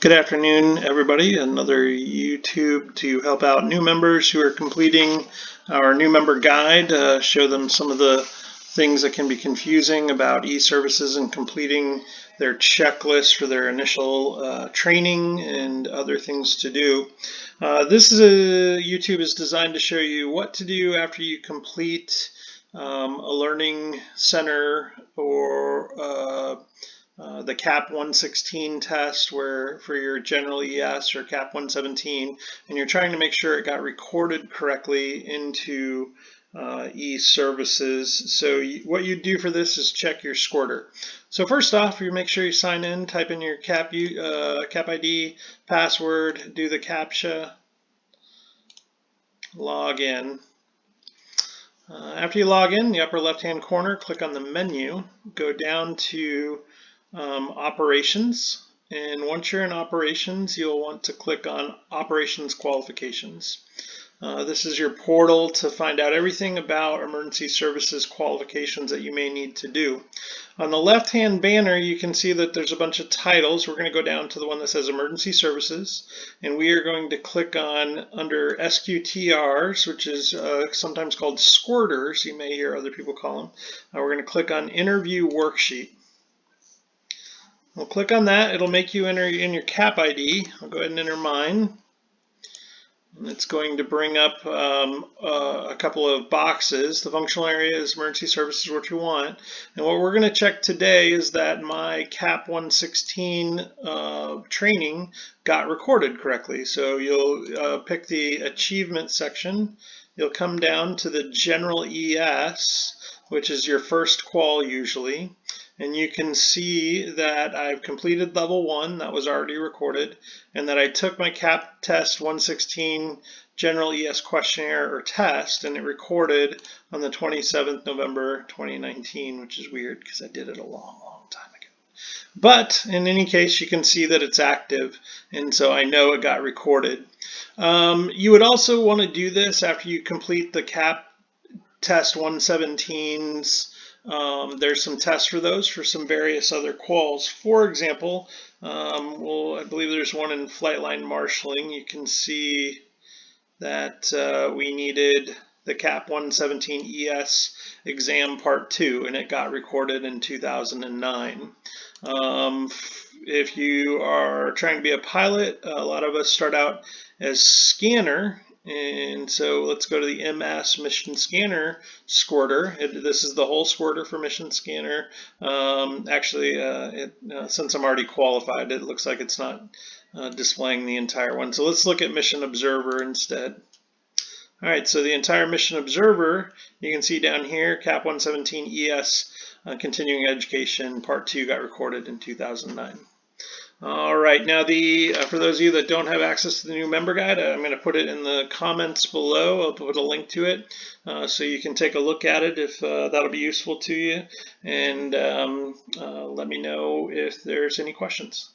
Good afternoon, everybody. Another YouTube to help out new members who are completing our new member guide. Show them some of the things that can be confusing about Eservices and completing their checklist for their initial training and other things to do. YouTube is designed to show you what to do after you complete a learning center or the CAP 116 test where for your general ES or CAP 117, and you're trying to make sure it got recorded correctly into Eservices. So what you do for this is check your squirter. So first off, you make sure you sign in, type in your CAP ID, password, do the CAPTCHA, log in. After you log in, the upper left-hand corner, click on the menu, go down to operations, and once you're in operations, you'll want to click on operations qualifications. This is your portal to find out everything about emergency services qualifications that you may need to do. On the left-hand banner, you can see that there's a bunch of titles. We're going to go down to the one that says emergency services, and we are going to click on under SQTRs, which is sometimes called squirters. You may hear other people call them. We're going to click on interview worksheet. We'll click on that. It'll make you enter in your CAP ID. I'll go ahead and enter mine. And it's going to bring up a couple of boxes. The functional area is emergency services, what you want. And what we're going to check today is that my CAP 116 training got recorded correctly. So you'll pick the achievement section. You'll come down to the general ES, which is your first qual usually. And you can see that I've completed level 1, that was already recorded, and that I took my CAP test 116 general ES questionnaire or test, and it recorded on the 27th November 2019, which is weird because I did it a long time ago. But in any case, you can see that it's active, and so I know it got recorded. You would also want to do this after you complete the CAP test 117's. There's some tests for those for some various other quals. For example, I believe there's one in flight line marshaling. You can see that we needed the CAP 117 ES exam part 2, and it got recorded in 2009. If you are trying to be a pilot, a lot of us start out as scanner. And so let's go to the MS Mission Scanner squirter. This is the whole squirter for Mission Scanner. Since I'm already qualified, it looks like it's not displaying the entire one. So let's look at Mission Observer instead. All right, so the entire Mission Observer, you can see down here, CAP 117 ES Continuing Education Part 2 got recorded in 2009. All right, now for those of you that don't have access to the new member guide, I'm going to put it in the comments below. I'll put a link to it so you can take a look at it if that'll be useful to you, and let me know if there's any questions.